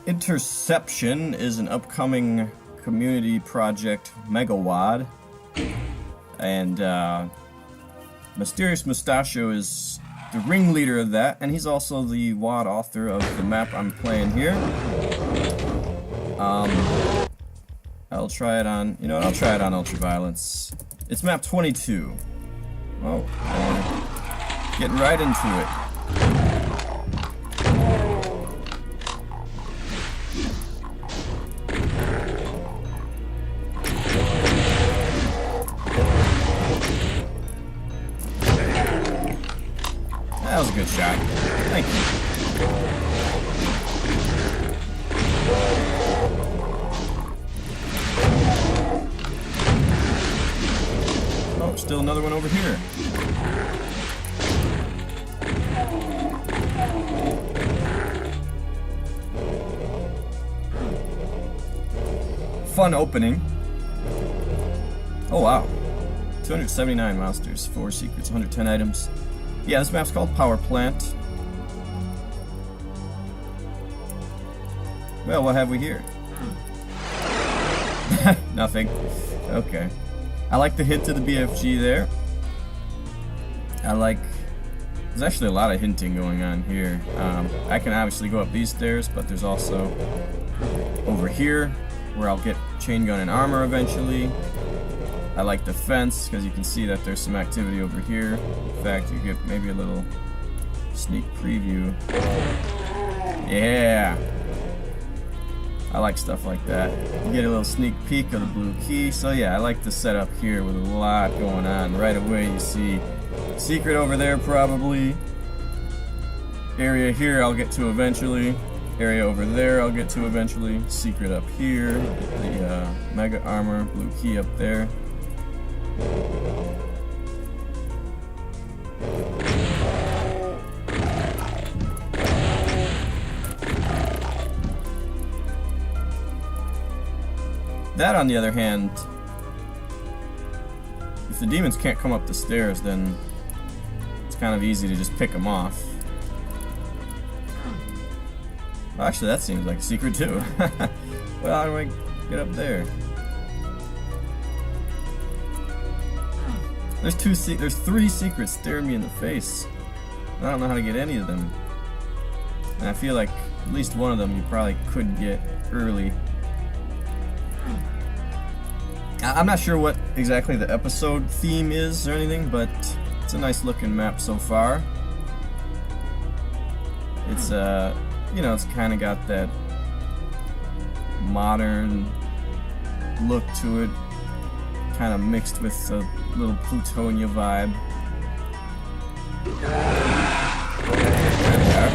Interception is an upcoming community project megawad, and Mysterious Moustachio is the ringleader of that, and he's also the WAD author of the map I'm playing here. I'll try it on, I'll try it on Ultraviolence. It's map 22. Oh, getting right into it. That was a good shot. Thank you. Oh, still another one over here. Fun opening. Oh wow. 279 monsters, 4 secrets, 110 items. Yeah, this map's called Power Plant. Well, what have we here? Nothing. Okay. I like the hint to the BFG there. There's actually a lot of hinting going on here. I can obviously go up these stairs, but there's also over here where I'll get chain gun and armor eventually. I like the fence because you can see that there's some activity over here. In fact, you get maybe a little sneak preview. Yeah! I like stuff like that. You get a little sneak peek of the blue key. So yeah, I like the setup here with a lot going on. Right away you see secret over there probably. Area here I'll get to eventually. Area over there I'll get to eventually. Secret up here. The mega armor, blue key up there. That, on the other hand, if the demons can't come up the stairs, then it's kind of easy to just pick them off. Well, actually, that seems like a secret too. Well, how do I get up there? There's 3 secrets staring me in the face. I don't know how to get any of them. And I feel like at least one of them you probably could get early. I'm not sure what exactly the episode theme is or anything, but it's a nice looking map so far. It's it's kind of got that modern look to it, kind of mixed with a little Plutonia vibe. There we are.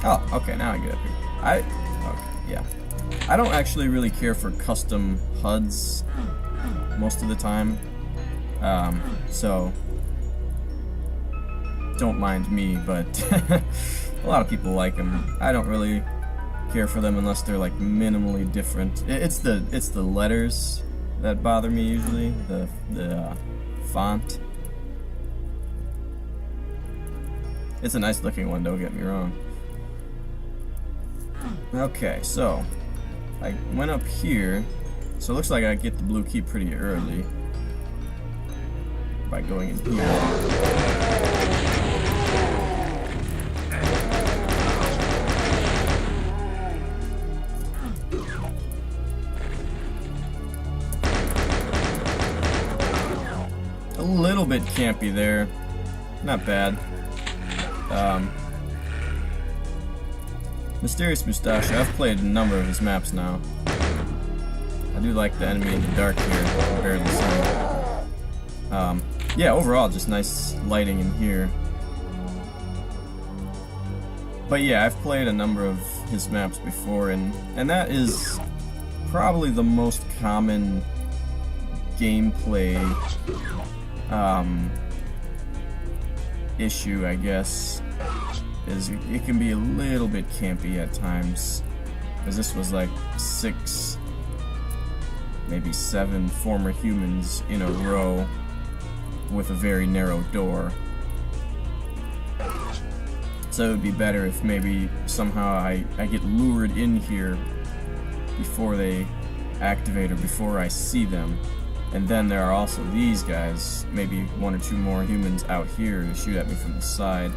Oh, okay, now I get up here. Yeah. I don't actually really care for custom HUDs most of the time. So don't mind me, but a lot of people like them. I don't really care for them unless they're like minimally different. It's the letters that bother me usually, the font. It's a nice looking one, don't get me wrong. Okay, so I went up here, so it looks like I get the blue key pretty early by going in here. A little bit campy there, not bad. Mysterious Moustachio, I've played a number of his maps now. I do like the enemy in the dark here, compared to the sun. Yeah, overall, just nice lighting in here. But yeah, I've played a number of his maps before, and that is probably the most common gameplay issue, I guess. Is it can be a little bit campy at times, because this was like 6, maybe 7 former humans in a row with a very narrow door. So it would be better if maybe somehow I get lured in here before they activate or before I see them. And then there are also these guys, maybe one or two more humans out here to shoot at me from the side.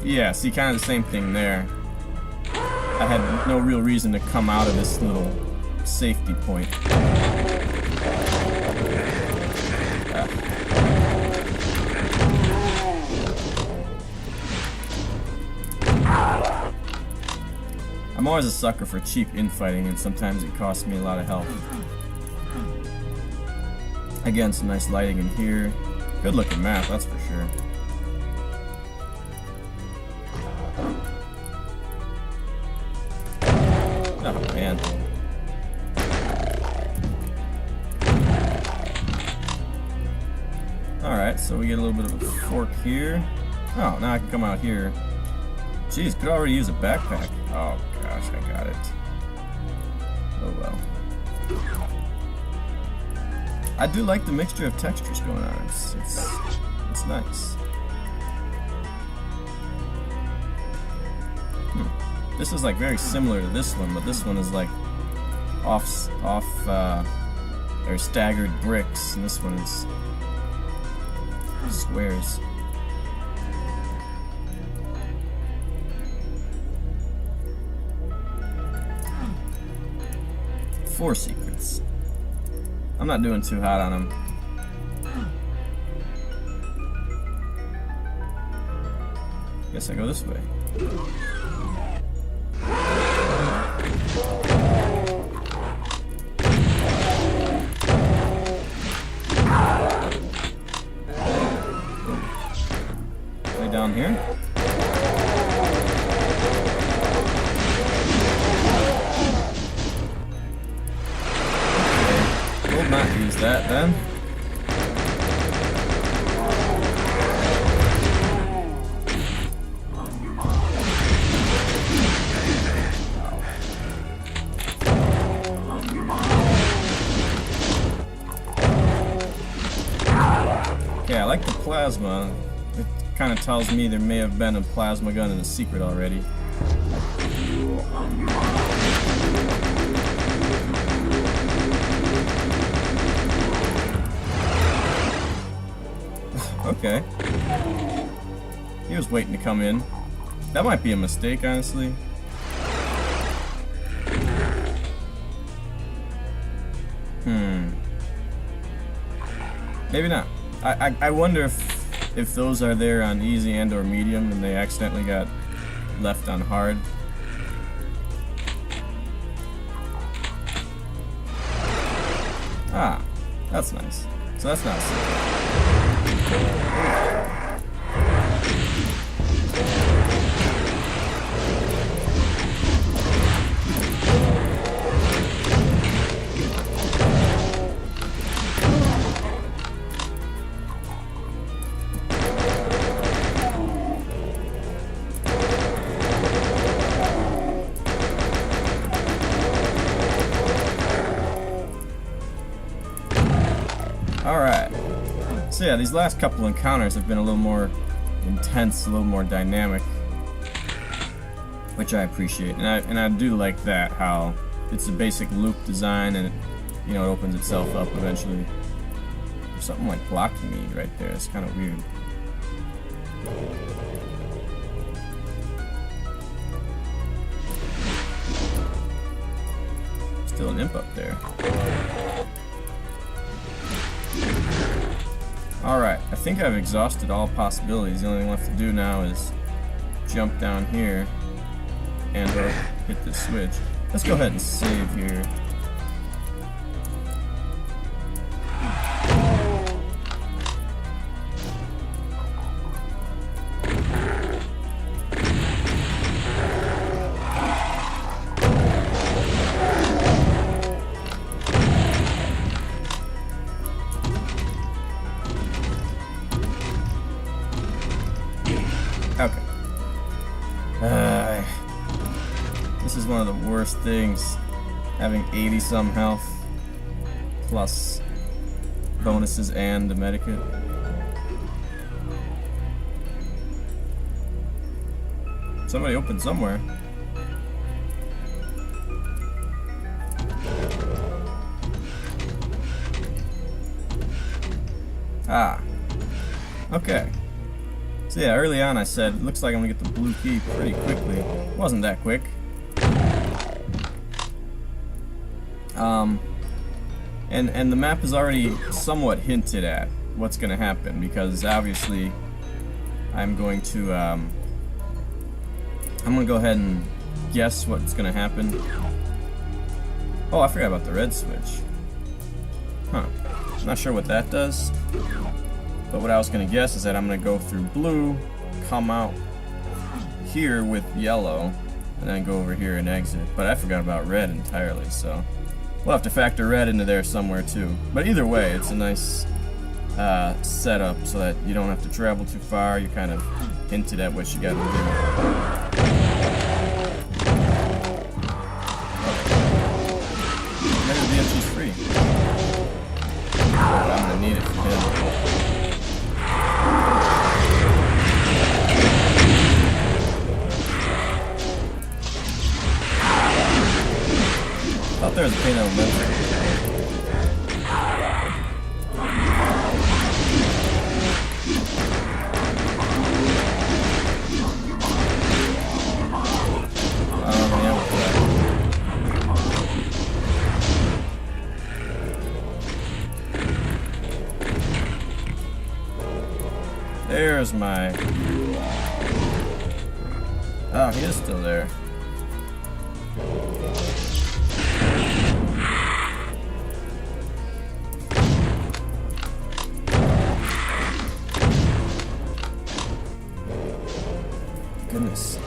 Yeah, see, kind of the same thing there. I had no real reason to come out of this little safety point. I'm always a sucker for cheap infighting, and sometimes it costs me a lot of health. Again, some nice lighting in here. Good looking map, that's for sure. Oh man. Alright, so we get a little bit of a fork here. Oh, now I can come out here. Jeez, could already use a backpack. Oh gosh, I got it. Oh well. I do like the mixture of textures going on. It's nice. This is like very similar to this one, but this one is like or staggered bricks, and this one is squares. Four secrets. I'm not doing too hot on them. Guess I go this way. Way down here. Not use that then. Okay, I like the plasma. It kind of tells me there may have been a plasma gun in the secret already. Okay. He was waiting to come in. That might be a mistake, honestly. Maybe not. I wonder if those are there on easy and or medium and they accidentally got left on hard. Ah, that's nice. So that's not a secret. Alright, so yeah, these last couple encounters have been a little more intense, a little more dynamic, which I appreciate, and I do like that, how it's a basic loop design and it opens itself up eventually. There's something like blocking me right there, it's kind of weird. Still an imp up there. Alright, I think I've exhausted all possibilities. The only thing left to do now is jump down here and hit the switch. Let's go ahead and save here. Okay. This is one of the worst things, having 80 some health plus bonuses and the medikit. Somebody opened somewhere. Ah. Okay. So yeah, early on I said, it looks like I'm gonna get the blue key pretty quickly. It wasn't that quick. And the map has already somewhat hinted at what's gonna happen, because obviously I'm going to go ahead and guess what's gonna happen. Oh, I forgot about the red switch. Huh. Not sure what that does. But what I was gonna guess is that I'm gonna go through blue, come out here with yellow, and then go over here and exit. But I forgot about red entirely, so we'll have to factor red into there somewhere too. But either way, it's a nice setup so that you don't have to travel too far. You kind of hinted at what you gotta do. Maybe the BFG's free. But I'm gonna need it for him. Thought there was a pain of momentum. There's my... Oh, he is still there. Goodness.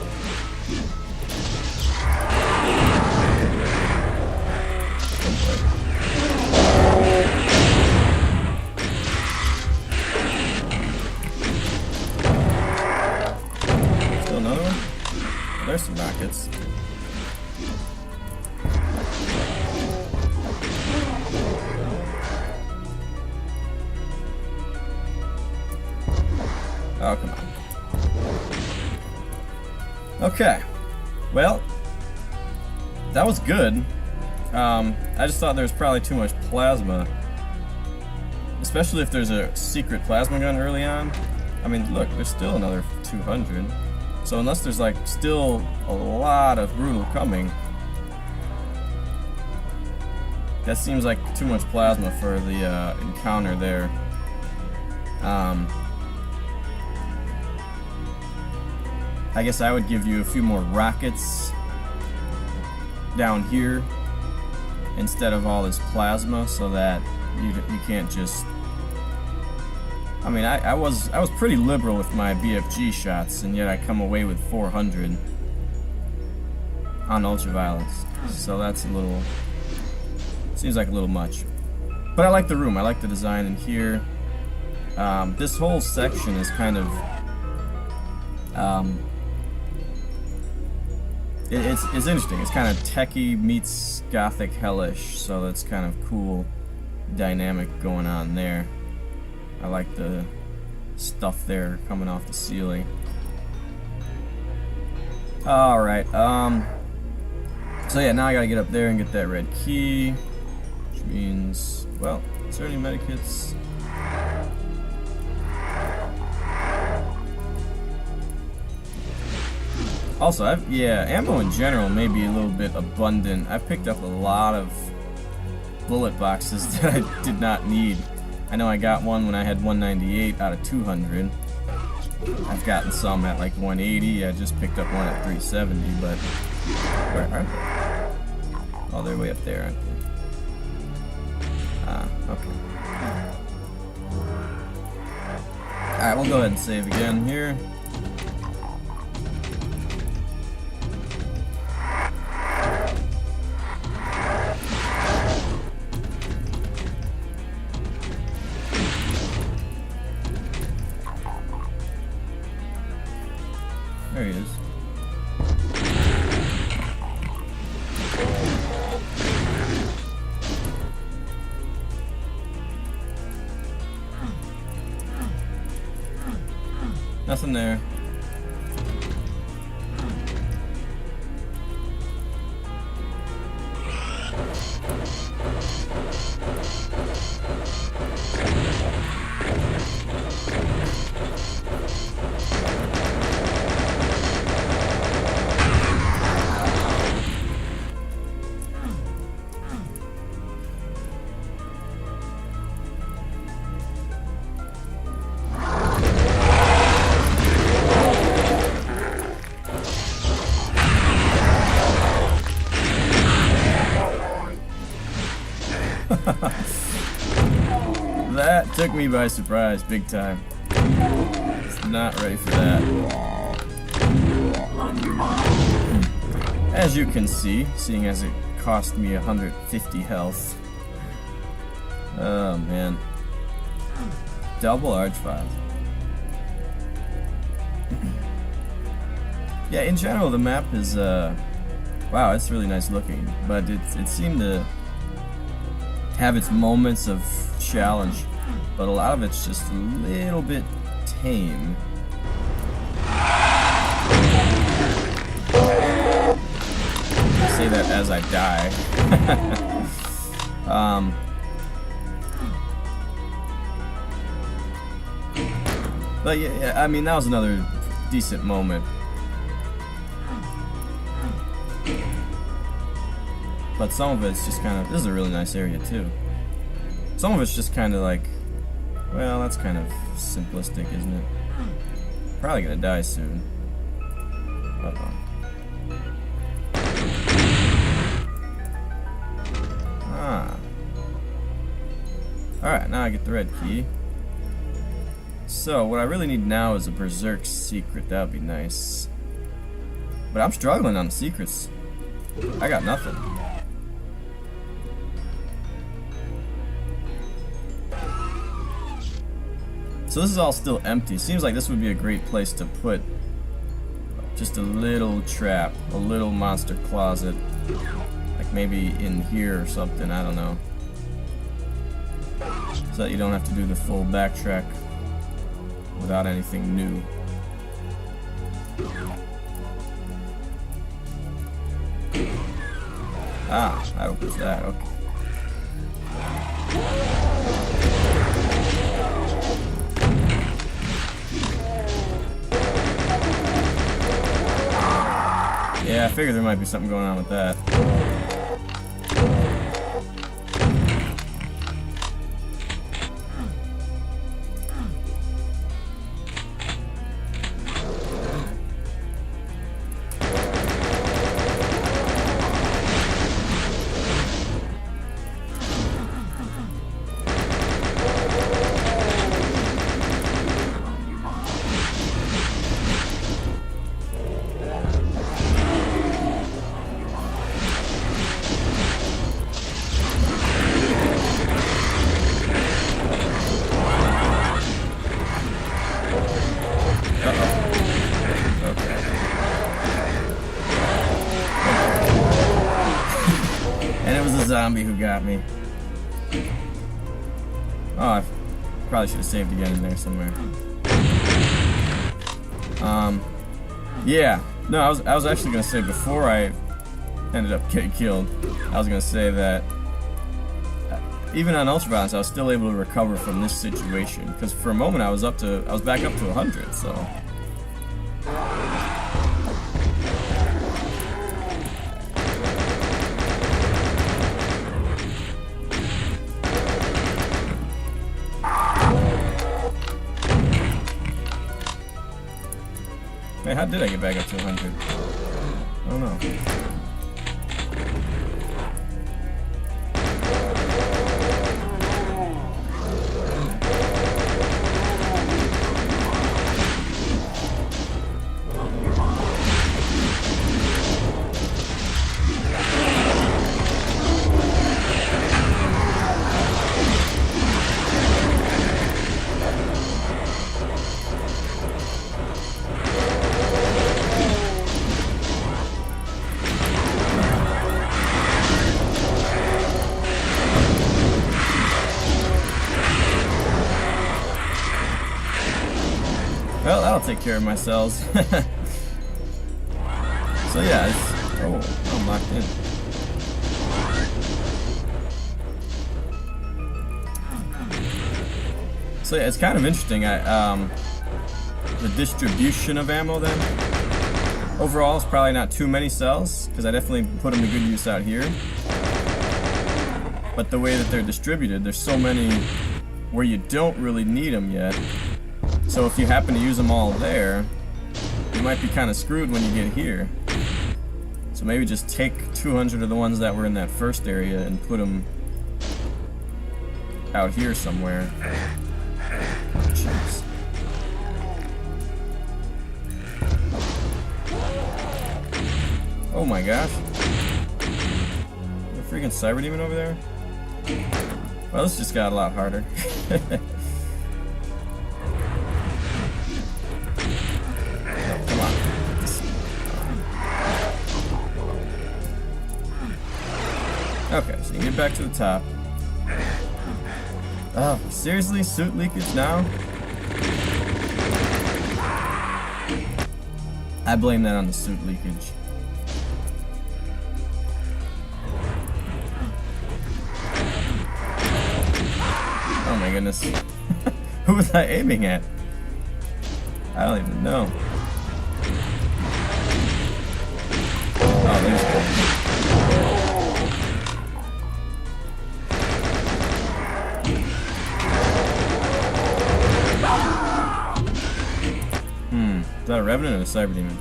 Still another one? Oh, there's some rockets. Oh, come on. Okay, well, that was good. I just thought there was probably too much plasma, especially if there's a secret plasma gun early on. I mean, look, there's still another 200. So unless there's like still a lot of brutal coming, that seems like too much plasma for the encounter there. I guess I would give you a few more rockets down here instead of all this plasma, so that you can't just... I mean, I was pretty liberal with my BFG shots, and yet I come away with 400 on ultraviolence. So that's a little... seems like a little much. But I like the room. I like the design in here. This whole section is kind of... It's interesting. It's kind of techie meets gothic hellish, so that's kind of cool dynamic going on there. I like the stuff there coming off the ceiling. Alright, so yeah, now I gotta get up there and get that red key, which means, well, is there any medikits? Also, ammo in general may be a little bit abundant. I've picked up a lot of bullet boxes that I did not need. I know I got one when I had 198 out of 200. I've gotten some at like 180. I just picked up one at 370, but where are they? Oh, they're way up there, aren't they? Ah, okay. Alright, we'll go ahead and save again here. There he is. Nothing there. That took me by surprise, big time. Was not ready for that. As you can see, seeing as it cost me 150 health. Oh man. Double archvile. Yeah, in general the map is wow, it's really nice looking, but it seemed to have its moments of challenge, but a lot of it's just a little bit tame. I say that as I die. But yeah, I mean, that was another decent moment. But some of it's just kind of, this is a really nice area too. Some of it's just kind of like, well, that's kind of simplistic, isn't it? Probably gonna die soon. Uh-oh. Ah. Alright, now I get the red key. So, what I really need now is a Berserk secret. That would be nice. But I'm struggling on the secrets. I got nothing. So this is all still empty. Seems like this would be a great place to put just a little trap, a little monster closet. Like maybe in here or something, I don't know. So that you don't have to do the full backtrack without anything new. Ah, that opens that, okay. Yeah, I figured there might be something going on with that. Zombie who got me. Oh, I probably should have saved again in there somewhere. Yeah. No, I was actually gonna say before I ended up getting killed, I was gonna say that even on ultraviolence, I was still able to recover from this situation because for a moment I was back up to 100. So. Wait, how did I get back up to 100? I don't know. Well, that'll take care of my cells. So yeah, I'm locked in. So yeah, it's kind of interesting. The distribution of ammo then. Overall, it's probably not too many cells, because I definitely put them to good use out here. But the way that they're distributed, there's so many where you don't really need them yet. So if you happen to use them all there, you might be kind of screwed when you get here. So maybe just take 200 of the ones that were in that first area and put them out here somewhere. Jeez. Oh my gosh. The freaking cyber demon over there? Well, this just got a lot harder. Okay, so you can get back to the top. Oh, seriously? Suit leakage now? I blame that on the suit leakage. Oh my goodness. Who was I aiming at? I don't even know. Oh, there's one. Is that a Revenant or a Cyber Demon?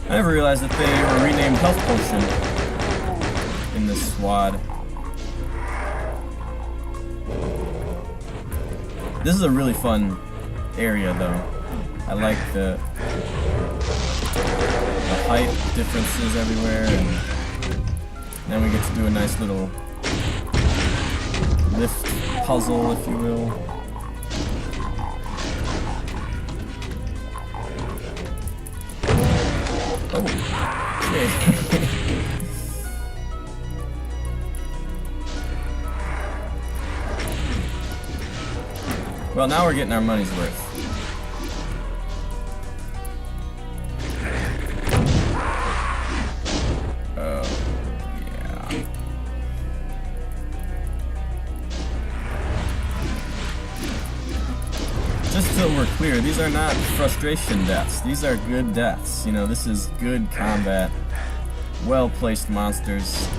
I never realized that they were renamed Health Potion in this squad. This is a really fun area though. I like the height differences everywhere, and then we get to do a nice little lift puzzle, if you will. Oh, okay. Well, now we're getting our money's worth. Just so we're clear, these are not frustration deaths. These are good deaths. You know, this is good combat. Well-placed monsters.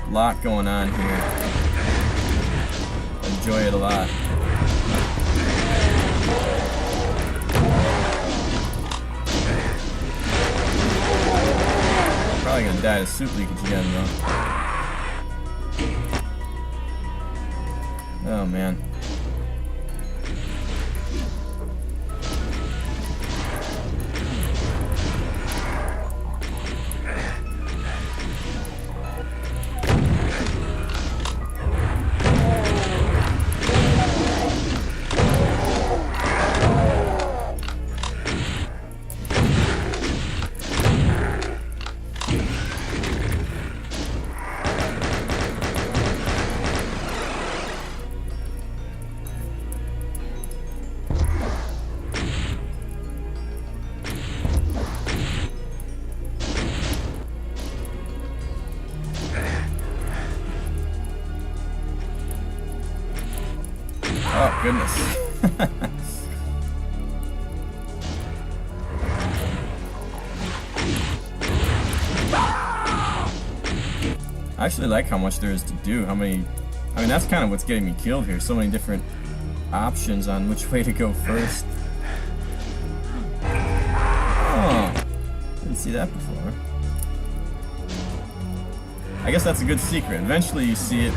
A lot going on here. Enjoy it a lot. Probably gonna die to suit leakage again, though. Oh, man. Oh, goodness. I actually like how much there is to do. How many... I mean, that's kind of what's getting me killed here. So many different options on which way to go first. Oh, didn't see that before. I guess that's a good secret. Eventually you see it.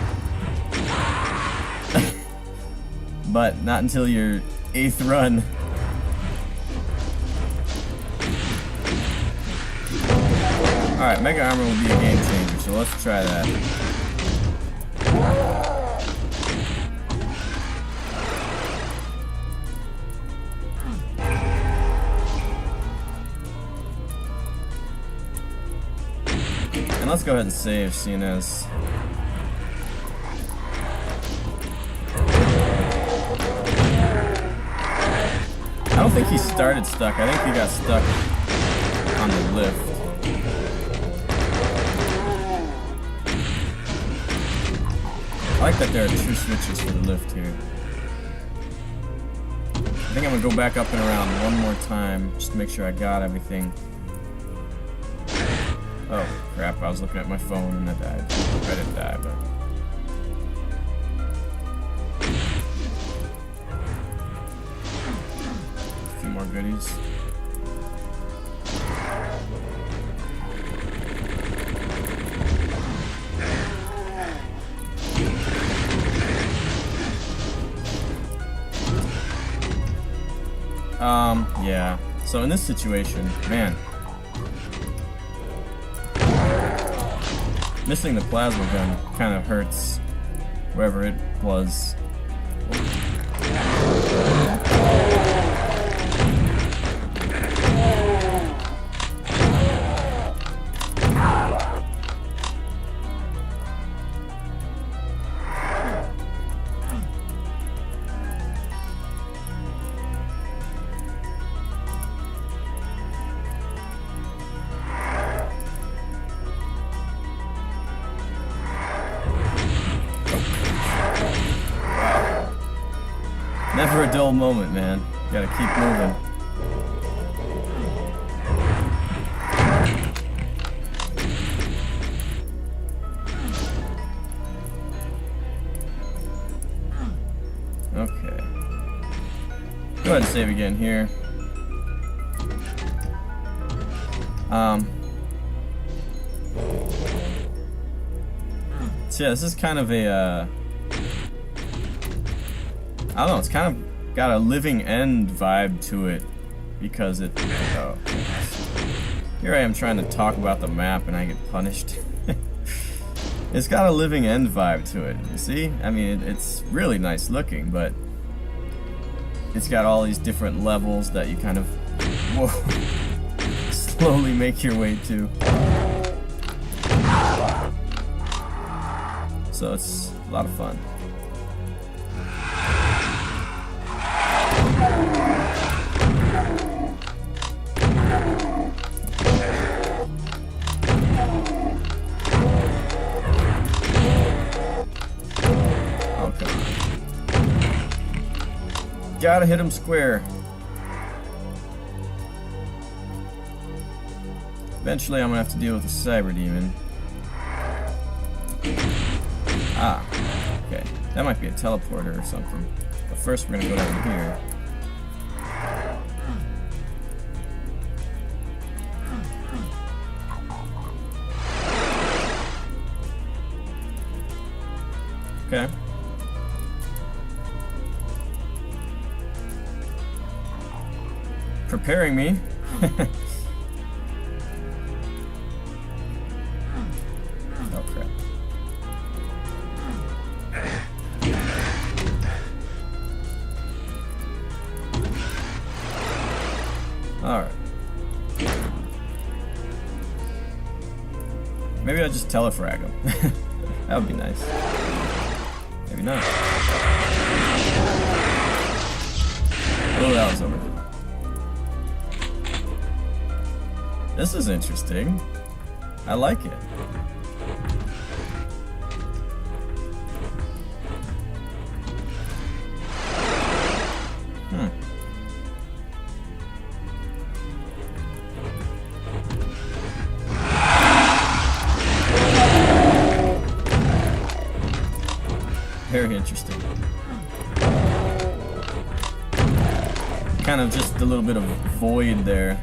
But not until your 8th run. Alright, Mega Armor will be a game changer, so let's try that. And let's go ahead and save, seeing as... I don't think he started stuck. I think he got stuck on the lift. I like that there are 2 switches for the lift here. I think I'm gonna go back up and around one more time just to make sure I got everything. Oh crap, I was looking at my phone and I died. I didn't die, but... a few more goodies. Yeah. So in this situation, man, missing the plasma gun kind of hurts wherever it was. Never a dull moment, man. Gotta keep moving. Okay. Go ahead and save again here. So yeah, this is kind of a I don't know, it's kind of got a living end vibe to it because it... Oh, here I am trying to talk about the map and I get punished. It's got a living end vibe to it, you see? I mean, it's really nice looking, but it's got all these different levels that you kind of slowly make your way to. So it's a lot of fun. Gotta hit him square. Eventually I'm gonna have to deal with the cyber demon. Ah, okay. That might be a teleporter or something. But first we're gonna go down here. Okay. Preparing me. Oh crap. Alright. Maybe I'll just telefrag him. That would be nice. Maybe not. Oh, that was over. This is interesting. I like it. Very interesting. Kind of just a little bit of void there.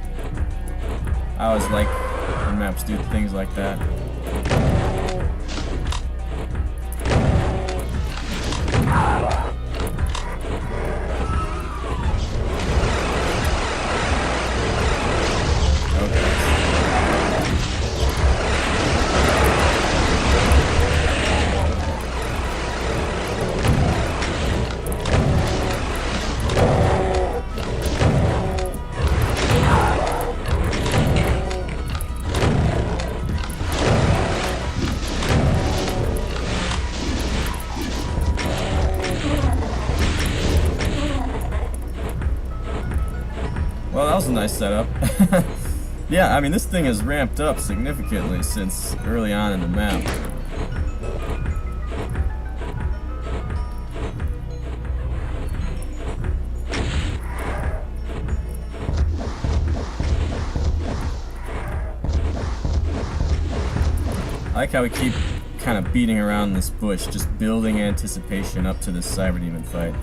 I always like when maps do things like that. a nice setup. Yeah, I mean, this thing has ramped up significantly since early on in the map. I like how we keep kind of beating around this bush, just building anticipation up to this Cyber Demon fight.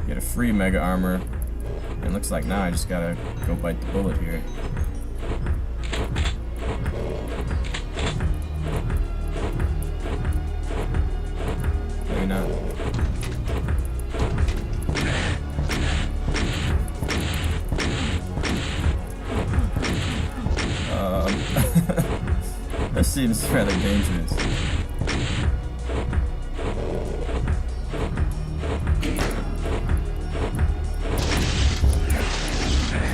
Get a free Mega Armor, and looks like now I just gotta go bite the bullet here. Maybe not. This seems rather dangerous.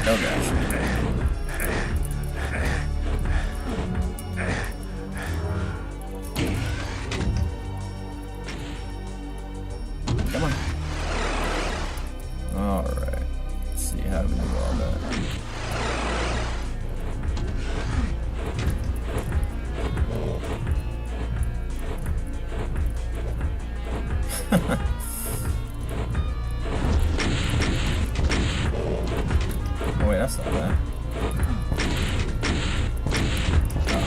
Oh gosh. Come on. Alright. Let's see how we do all that. Oh wait, that's not bad. Oh.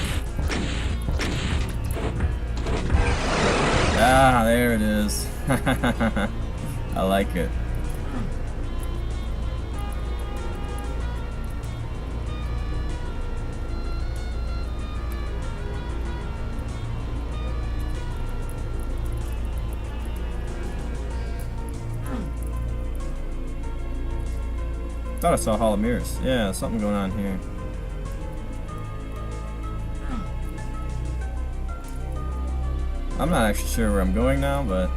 Ah, there it is. I like it. Thought I saw Hall of Mirrors. Yeah, something going on here. I'm not actually sure where I'm going now, but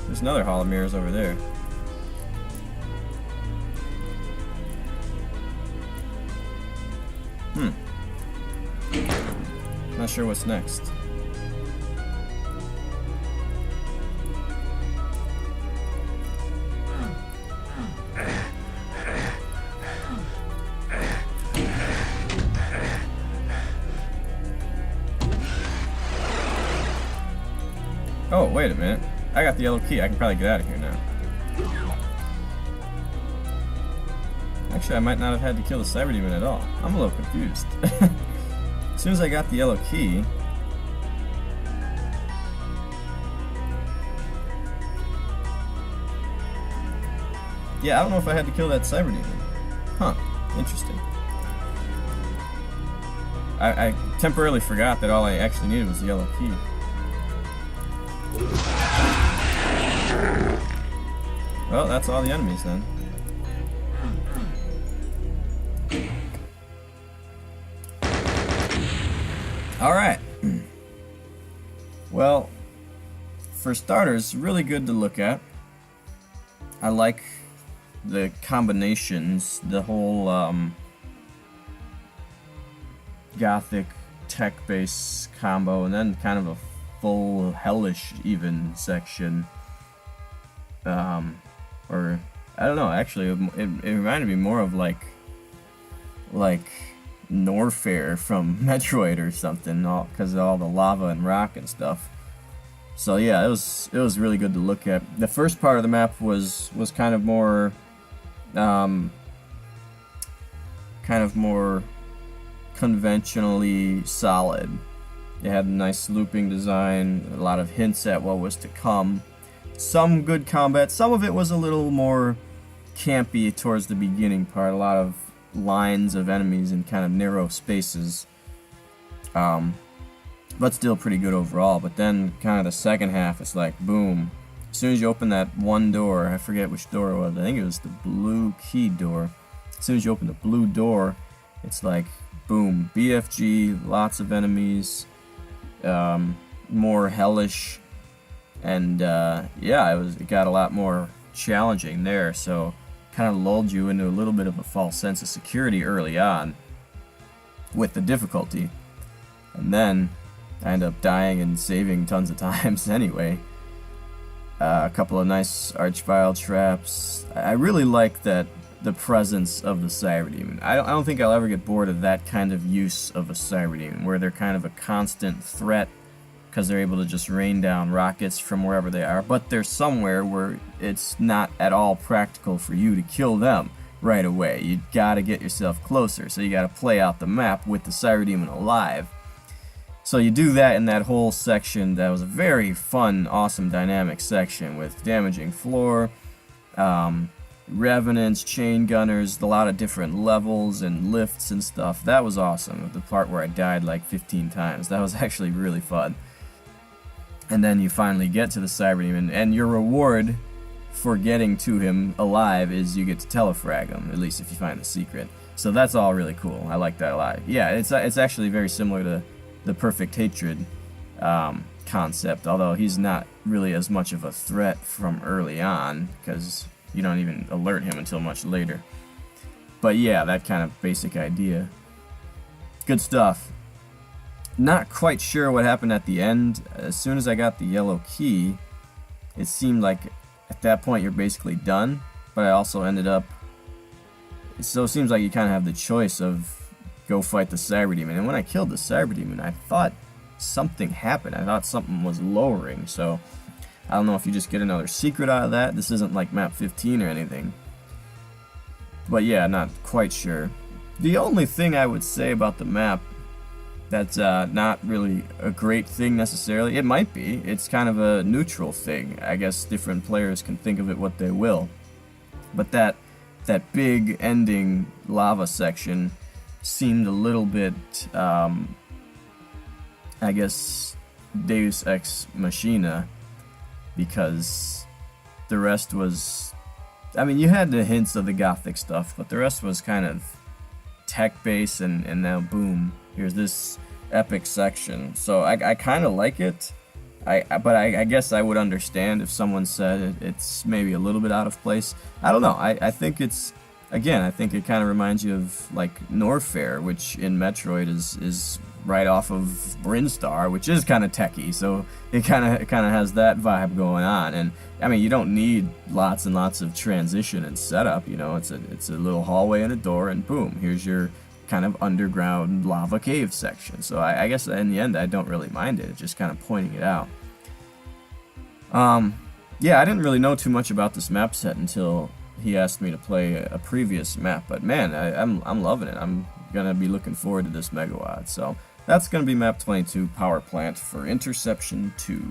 there's another Hall of Mirrors over there. Not sure what's next. Oh, wait a minute. I got the yellow key. I can probably get out of here now. Actually, I might not have had to kill the Cyber Demon at all. I'm a little confused. As soon as I got the yellow key... Yeah, I don't know if I had to kill that Cyber Demon. Huh. Interesting. I temporarily forgot that all I actually needed was the yellow key. Well, that's all the enemies then. Alright. Well, for starters, really good to look at. I like the combinations, the whole gothic tech-based combo, and then kind of a full hellish even section. Or I don't know, actually it reminded me more of like Norfair from Metroid or something, because of all the lava and rock and stuff. So yeah, it was really good to look at. The first part of the map was kind of more conventionally solid. It had a nice looping design, a lot of hints at what was to come. Some good combat, some of it was a little more campy towards the beginning part, a lot of lines of enemies in kind of narrow spaces. But still pretty good overall. But then kind of the second half, it's like boom. As soon as you open that one door, I forget which door it was, I think it was the blue key door. As soon as you open the blue door, it's like boom, BFG, lots of enemies, more hellish, and yeah, it got a lot more challenging there, so kind of lulled you into a little bit of a false sense of security early on with the difficulty, and then I ended up dying and saving tons of times anyway. A couple of nice archvile traps. I really like that the presence of the Cyberdemon. I don't think I'll ever get bored of that kind of use of a Cyberdemon, where they're kind of a constant threat because they're able to just rain down rockets from wherever they are, but they're somewhere where it's not at all practical for you to kill them right away. You gotta get yourself closer, so you gotta play out the map with the Cyberdemon alive. So you do that in that whole section. That was a very fun, awesome, dynamic section with damaging floor, revenants, chain gunners, a lot of different levels and lifts and stuff. That was awesome. The part where I died like 15 times. That was actually really fun. And then you finally get to the Cyberdemon, and your reward for getting to him alive is you get to telefrag him, at least if you find the secret. So that's all really cool. I like that a lot. Yeah, it's actually very similar to the Perfect Hatred concept, although he's not really as much of a threat from early on, because you don't even alert him until much later. But yeah, that kind of basic idea. Good stuff. Not quite sure what happened at the end. As soon as I got the yellow key, it seemed like at that point you're basically done, but I also ended up... So it seems like you kind of have the choice of go fight the Cyberdemon. And when I killed the Cyberdemon, I thought something happened. I thought something was lowering, so I don't know if you just get another secret out of that. This isn't like map 15 or anything. But yeah, not quite sure. The only thing I would say about the map that's not really a great thing necessarily. It might be. It's kind of a neutral thing. I guess different players can think of it what they will. But that big ending lava section seemed a little bit, I guess, Deus Ex Machina, because the rest was... I mean, you had the hints of the Gothic stuff, but the rest was kind of tech-based, and now boom, here's this epic section. So I kind of like it. But I guess I would understand if someone said it's maybe a little bit out of place. I don't know. I think it's, again, I think it kind of reminds you of like Norfair, which in Metroid is right off of Brinstar, which is kind of techy. So it kind of has that vibe going on. And I mean, you don't need lots and lots of transition and setup. You know, it's a little hallway and a door, and boom, here's your kind of underground lava cave section. So I guess in the end I don't really mind it. It's just kind of pointing it out. Yeah, I didn't really know too much about this map set until he asked me to play a previous map, but man, I'm loving it. I'm gonna be looking forward to this Megawad. So that's gonna be map 22, Power Plant, for Interception 2.